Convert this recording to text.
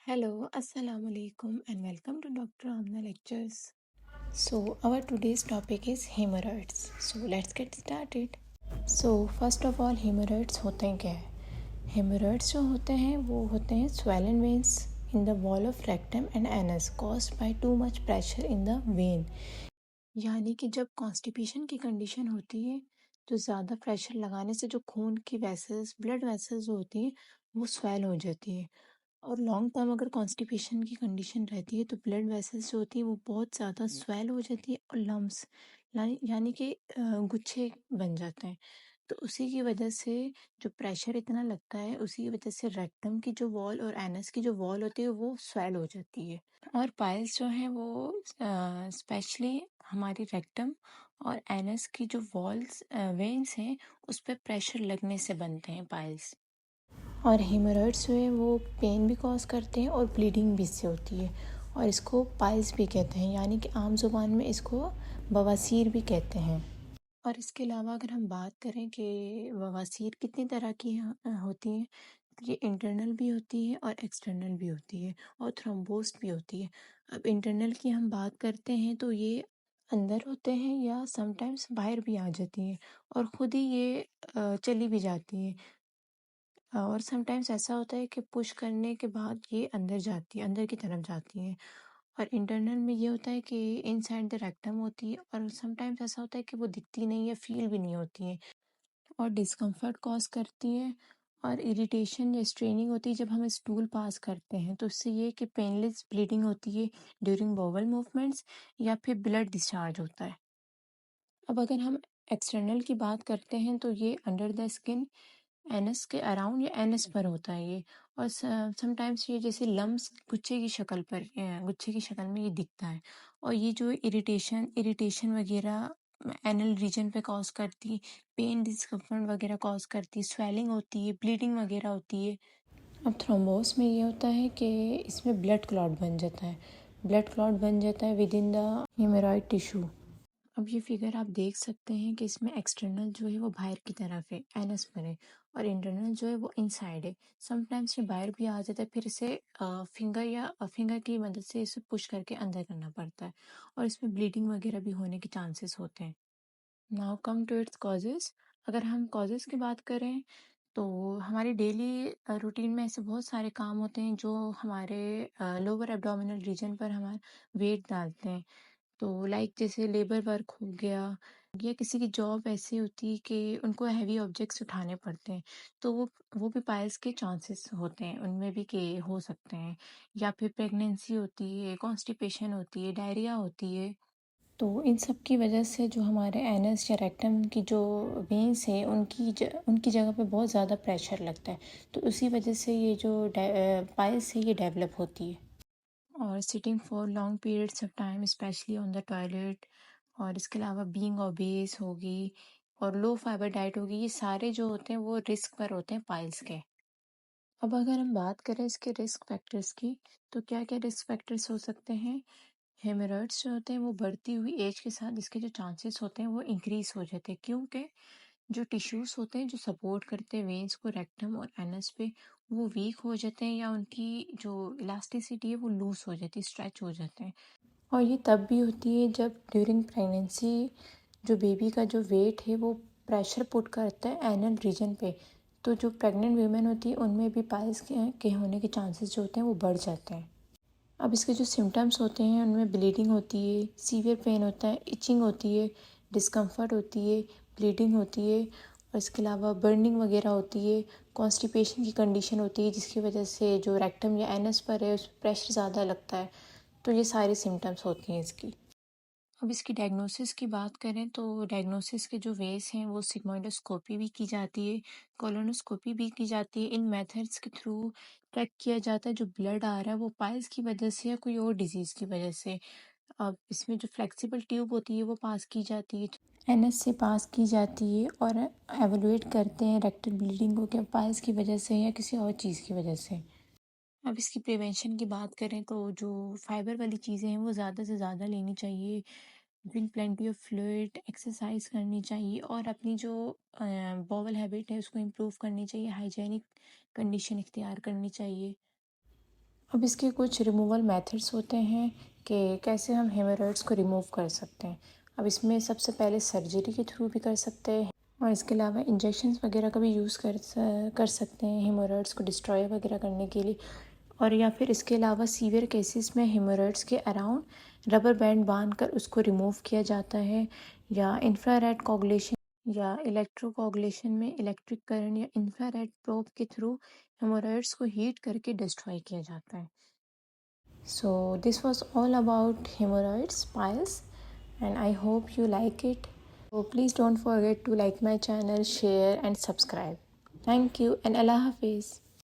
Hello, Assalamu alaikum, and welcome to Dr. Amna Lectures. So, our today's topic is hemorrhoids. So, let's get started. So, first of all, hemorrhoids होते हैं क्या है? Hemorrhoids जो होते हैं वो होते हैं swollen veins in the wall of rectum and anus caused by too much pressure in the vein. यानी कि जब कॉन्स्टिपेशन की कंडीशन होती है तो ज़्यादा प्रेशर लगाने से जो खून की वेसल्स ब्लड वेसल्स जो होती हैं वो स्वेल हो जाती है। और लॉन्ग टर्म अगर कॉन्स्टिपेशन की कंडीशन रहती है तो ब्लड वेसल्स जो होती है वो बहुत ज़्यादा स्वेल हो जाती है और लम्स यानी कि गुच्छे बन जाते हैं। तो उसी की वजह से जो प्रेशर इतना लगता है उसी की वजह से रेक्टम की जो वॉल और एनस की जो वॉल होती है वो स्वेल हो जाती है। और पाइल्स जो है वो स्पेशली हमारी रेक्टम और एनस की जो वॉल्स वेन्स हैं उस पर प्रेशर लगने से बनते हैं पाइल्स। और हेमोरॉइड्स जो है वो पेन भी कॉज करते हैं और ब्लीडिंग भी इससे होती है और इसको पाइल्स भी कहते हैं, यानी कि आम ज़ुबान में इसको बवासीर भी कहते हैं। और इसके अलावा अगर हम बात करें कि बवासीर कितनी तरह की होती हैं, ये इंटरनल भी होती है और एक्सटर्नल भी होती है और थ्रोम्बोस्ट भी होती है। अब इंटरनल की हम बात करते हैं तो ये अंदर होते हैं या समटाइम्स बाहर भी आ जाती हैं और ख़ुद ही ये चली भी जाती हैं। और समटाइम्स ऐसा होता है कि पुश करने के बाद ये अंदर जाती है, अंदर की तरफ जाती है। और इंटरनल में ये होता है कि इनसाइड द रेक्टम होती है और समटाइम्स ऐसा होता है कि वो दिखती नहीं है, फील भी नहीं होती है और डिस्कम्फर्ट कॉज करती है और इरिटेशन या स्ट्रेनिंग होती है जब हम स्टूल पास करते हैं। तो उससे ये कि पेनलेस ब्लीडिंग होती है ड्यूरिंग बॉवल मूवमेंट्स या फिर ब्लड डिस्चार्ज होता है। अब अगर हम एक्सटर्नल की बात करते हैं तो ये अंडर द स्किन एनस के अराउंड या एनस पर होता है ये। और समटाइम्स ये जैसे लम्स गुच्छे की शक्ल पर गुच्छे की शक्ल में ये दिखता है। और ये जो इरिटेशन वगैरह एनल रीजन पे कॉज करती है, पेन डिस्कम्फर्ट वगैरह कॉज करती है, स्वेलिंग होती है, ब्लीडिंग वगैरह होती है। अब थ्रोम्बोस में ये होता है कि इसमें ब्लड क्लॉट बन जाता है, ब्लड क्लॉट बन जाता है विद इन द हेमोरॉइड टिश्यू। अब ये फिगर आप देख सकते हैं कि इसमें एक्सटर्नल जो है वो बाहर की तरफ है, एनस पर है, और इंटरनल जो है वो इनसाइड है। समटाइम्स ये बाहर भी आ जाता है, फिर इसे फिंगर की मदद से इसे पुश करके अंदर करना पड़ता है और इसमें ब्लीडिंग वगैरह भी होने के चांसेस होते हैं। Now come to its causes. अगर हम कॉजेज की बात करें तो हमारी डेली रूटीन में ऐसे बहुत सारे काम होते हैं जो हमारे लोअर एब्डोमिनल रीजन पर हमारा वेट डालते हैं। तो लाइक जैसे लेबर वर्क हो गया या किसी की जॉब ऐसी होती है कि उनको हैवी ऑब्जेक्ट्स उठाने पड़ते हैं, तो वो भी पाइल्स के चांसेस होते हैं उनमें भी के हो सकते हैं। या फिर प्रेगनेंसी होती है, कॉन्स्टिपेशन होती है, डायरिया होती है। तो इन सब की वजह से जो हमारे एनस या रेक्टम की जो वेन्स है उनकी जगह पे बहुत ज़्यादा प्रेशर लगता है, तो उसी वजह से ये जो पाइल्स है ये डेवलप होती है। और sitting for long periods of time specially on the toilet, और इसके अलावा बीइंग ओबेस होगी और लो फाइबर डाइट होगी, ये सारे जो होते हैं वो रिस्क पर होते हैं पाइल्स के। अब अगर हम बात करें इसके रिस्क फैक्टर्स की तो क्या क्या रिस्क फैक्टर्स हो सकते हैं। हेमरॉइड्स जो होते हैं वो बढ़ती हुई एज के साथ इसके जो चांसेस होते हैं वो इंक्रीज हो जाते हैं, क्योंकि जो टिश्यूज होते हैं जो सपोर्ट करते हैं वेन्स को रेक्टम और एनस पे वो वीक हो जाते हैं या उनकी जो इलास्टिसिटी है वो लूज हो जाती है, स्ट्रेच हो जाते हैं। और ये तब भी होती है जब ड्यूरिंग प्रेगनेंसी जो बेबी का जो वेट है वो प्रेशर पुट करता है एनल रीजन पे, तो जो प्रेग्नेंट वीमेन होती है उनमें भी पाइल्स के होने के चांसेस जो होते हैं वो बढ़ जाते हैं। अब इसके जो सिम्टम्स होते हैं उनमें ब्लीडिंग होती है, सीवियर पेन होता है, इचिंग होती है, डिस्कम्फर्ट होती है, ब्लीडिंग होती है और इसके अलावा बर्निंग वगैरह होती है, कॉन्स्टिपेशन की कंडीशन होती है जिसकी वजह से जो रेक्टम या एनस पर है उस पर प्रेशर ज़्यादा लगता है। तो ये सारी सिम्टम्स होती हैं इसकी। अब इसकी डायग्नोसिस की बात करें तो डायग्नोसिस के जो वेज हैं वो सिग्मोइडोस्कोपी भी की जाती है, कोलोनोस्कोपी भी की जाती है। इन मेथड्स के थ्रू चेक किया जाता है जो ब्लड आ रहा है वो पाइल्स की वजह से या कोई और डिजीज़ की वजह से। अब इसमें जो फ्लेक्सिबल ट्यूब होती है वो पास की जाती है, एनएस से पास की जाती है और एवेलुएट करते हैं रेक्टल ब्लीडिंग को, क्या पाइल्स की वजह से या किसी और चीज़ की वजह से। अब इसकी प्रिवेंशन की बात करें तो जो फाइबर वाली चीज़ें हैं वो ज़्यादा से ज़्यादा लेनी चाहिए, drink plenty of fluid, exercise करनी चाहिए और अपनी जो बॉवल हैबिट है उसको इम्प्रूव करनी चाहिए, हाइजेनिक कंडीशन इख्तियार करनी चाहिए। अब इसके कुछ रिमूवल मेथड्स होते हैं कि कैसे हम हेमोरॉइड्स को रिमूव कर सकते हैं। अब इसमें सबसे पहले सर्जरी के थ्रू भी कर सकते हैं और इसके अलावा इंजेक्शंस वगैरह का भी यूज़ कर सकते हैं हेमोरॉइड्स को डिस्ट्रॉय वगैरह करने के लिए। और या फिर इसके अलावा सीवियर केसेस में हेमोरॉइड्स के अराउंड रबर बैंड बांध कर उसको रिमूव किया जाता है, या इंफ्रारेड कोगुलेशन या इलेक्ट्रोकोगुलेशन में इलेक्ट्रिक करंट या इंफ्रारेड प्रोब के थ्रू हेमोरॉइड्स को हीट करके डिस्ट्रॉय किया जाता है। So this was all about hemorrhoids, piles, and I hope you like it. So please don't forget to like my channel, share and subscribe. Thank you and Allah Hafiz.